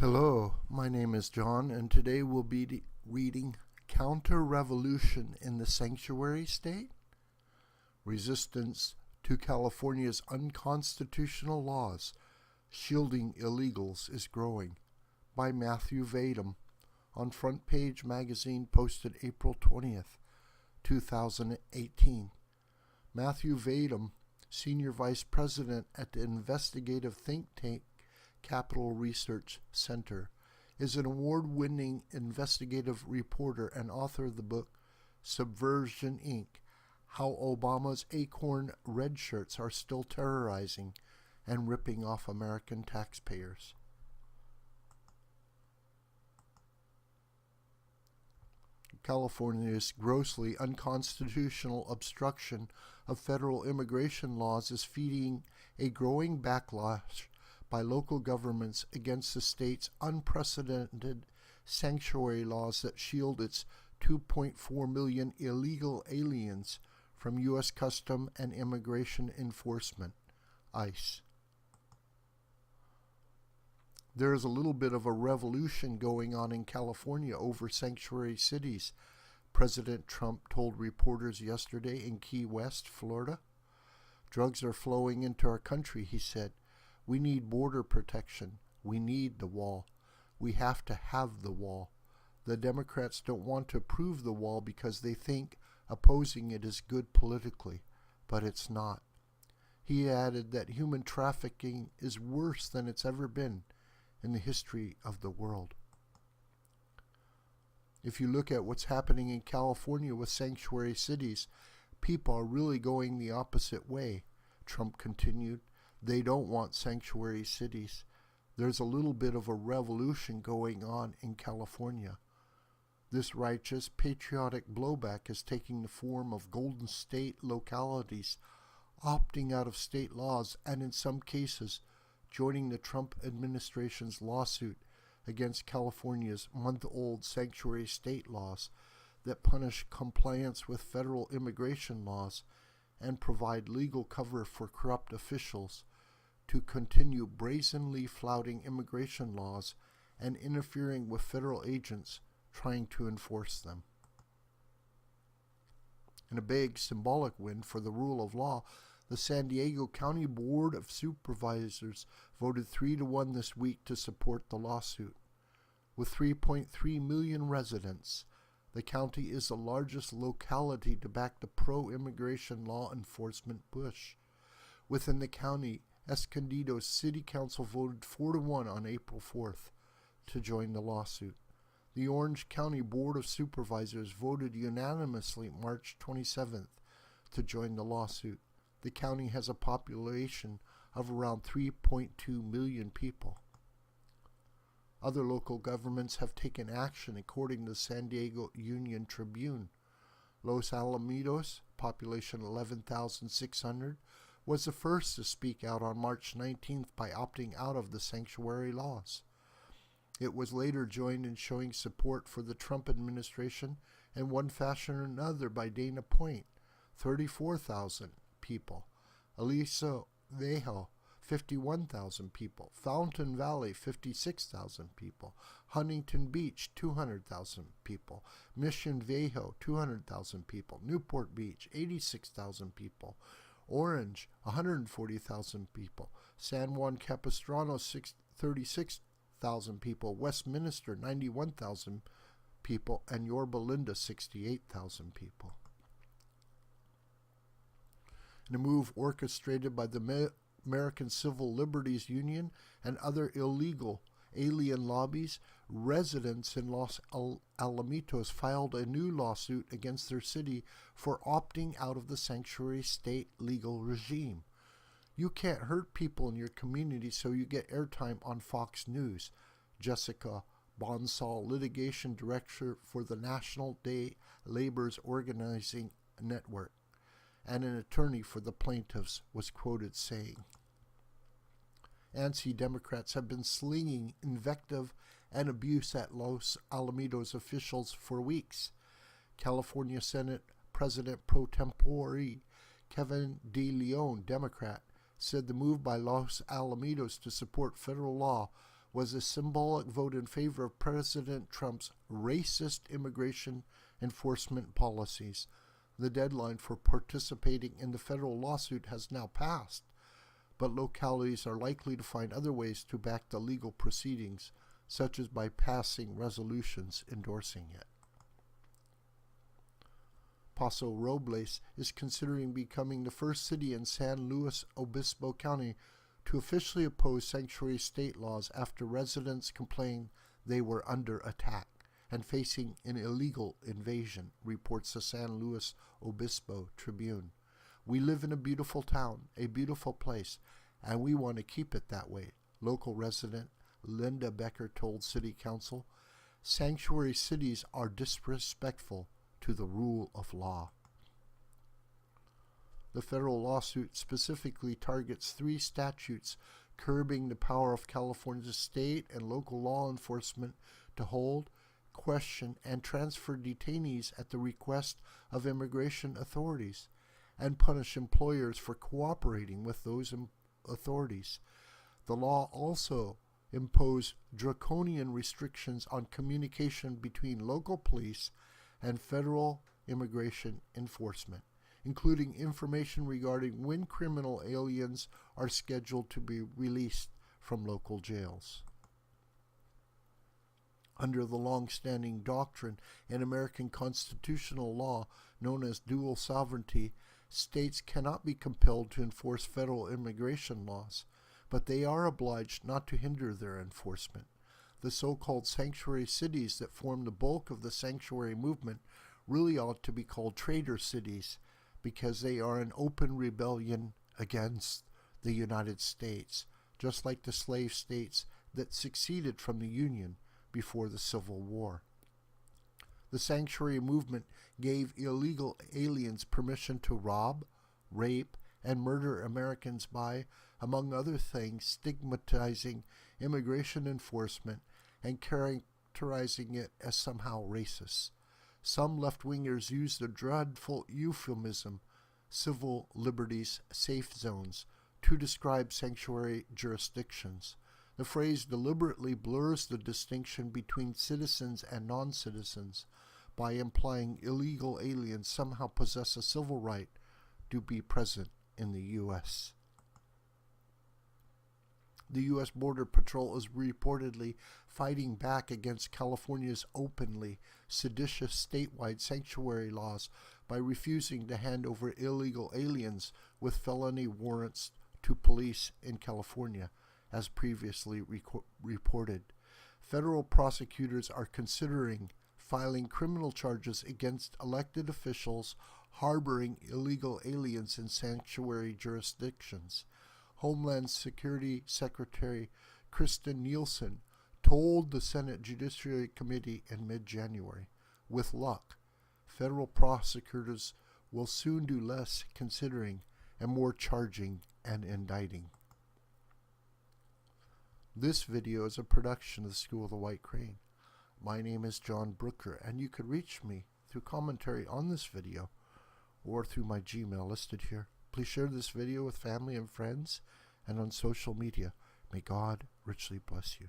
Hello, my name is John, and today we'll be reading Counter-Revolution in the Sanctuary State? Resistance to California's unconstitutional laws shielding illegals is growing by Matthew Vadum on FrontPage magazine, posted April 20th, 2018. Matthew Vadum, Senior Vice President at the investigative think tank Capital Research Center, is an award-winning investigative reporter and author of the book Subversion, Inc., How Obama's Acorn Red Shirts Are Still Terrorizing and Ripping Off American Taxpayers. California's grossly unconstitutional obstruction of federal immigration laws is feeding a growing backlash by local governments against the state's unprecedented sanctuary laws that shield its 2.4 million illegal aliens from U.S. Custom and Immigration Enforcement, ICE. There is a little bit of a revolution going on in California over sanctuary cities, President Trump told reporters yesterday in Key West, Florida. Drugs are flowing into our country, he said. We need border protection. We need the wall. We have to have the wall. The Democrats don't want to approve the wall because they think opposing it is good politically, but it's not. He added that human trafficking is worse than it's ever been in the history of the world. If you look at what's happening in California with sanctuary cities, people are really going the opposite way, Trump continued. They don't want sanctuary cities. There's a little bit of a revolution going on in California. This righteous, patriotic blowback is taking the form of Golden State localities opting out of state laws and in some cases joining the Trump administration's lawsuit against California's month-old sanctuary state laws that punish compliance with federal immigration laws and provide legal cover for corrupt officials to continue brazenly flouting immigration laws and interfering with federal agents trying to enforce them. In a big symbolic win for the rule of law, the San Diego County Board of Supervisors voted 3-1 this week to support the lawsuit. With 3.3 million residents, the county is the largest locality to back the pro-immigration law enforcement push. Within the county, Escondido's City Council voted 4-1 on April 4th to join the lawsuit. The Orange County Board of Supervisors voted unanimously March 27th to join the lawsuit. The county has a population of around 3.2 million people. Other local governments have taken action according to the San Diego Union Tribune. Los Alamitos, population 11,600, was the first to speak out on March 19th by opting out of the sanctuary laws. It was later joined in showing support for the Trump administration in one fashion or another by Dana Point, 34,000 people, Aliso Viejo, 51,000 people, Fountain Valley, 56,000 people, Huntington Beach, 200,000 people, Mission Viejo, 200,000 people, Newport Beach, 86,000 people, Orange, 140,000 people, San Juan Capistrano, 36,000 people, Westminster, 91,000 people, and Yorba Linda, 68,000 people. In a move orchestrated by the American Civil Liberties Union and other illegal alien lobbies, residents in Los Alamitos filed a new lawsuit against their city for opting out of the sanctuary state legal regime. You can't hurt people in your community, so you get airtime on Fox News, Jessica Bonsall, litigation director for the National Day Labor's Organizing Network, and an attorney for the plaintiffs, was quoted saying. Anti-Democrats have been slinging invective and abuse at Los Alamitos officials for weeks. California Senate President pro tempore Kevin DeLeon, Democrat, said the move by Los Alamitos to support federal law was a symbolic vote in favor of President Trump's racist immigration enforcement policies. The deadline for participating in the federal lawsuit has now passed, but localities are likely to find other ways to back the legal proceedings, such as by passing resolutions endorsing it. Paso Robles is considering becoming the first city in San Luis Obispo County to officially oppose sanctuary state laws after residents complained they were under attack and facing an illegal invasion, reports the San Luis Obispo Tribune. We live in a beautiful town, a beautiful place, and we want to keep it that way, local resident Linda Becker told City Council. Sanctuary cities are disrespectful to the rule of law. The federal lawsuit specifically targets 3 statutes curbing the power of California's state and local law enforcement to hold, question, and transfer detainees at the request of immigration authorities, and punish employers for cooperating with those authorities. The law also imposed draconian restrictions on communication between local police and federal immigration enforcement, including information regarding when criminal aliens are scheduled to be released from local jails. Under the long-standing doctrine in American constitutional law known as dual sovereignty, states cannot be compelled to enforce federal immigration laws, but they are obliged not to hinder their enforcement. The so-called sanctuary cities that form the bulk of the sanctuary movement really ought to be called traitor cities, because they are an open rebellion against the United States, just like the slave states that succeeded from the Union before the Civil War. The sanctuary movement gave illegal aliens permission to rob, rape, and murder Americans by, among other things, stigmatizing immigration enforcement and characterizing it as somehow racist. Some left-wingers use the dreadful euphemism civil liberties safe zones to describe sanctuary jurisdictions. The phrase deliberately blurs the distinction between citizens and non-citizens by implying illegal aliens somehow possess a civil right to be present in the U.S. The U.S. Border Patrol is reportedly fighting back against California's openly seditious statewide sanctuary laws by refusing to hand over illegal aliens with felony warrants to police in California, as previously reported. Federal prosecutors are considering filing criminal charges against elected officials harboring illegal aliens in sanctuary jurisdictions. Homeland Security Secretary Kristen Nielsen told the Senate Judiciary Committee in mid-January, with luck, federal prosecutors will soon do less considering and more charging and indicting. This video is a production of the School of the White Crane. My name is John Brooker, and you could reach me through commentary on this video or through my Gmail listed here. Please share this video with family and friends and on social media. May God richly bless you.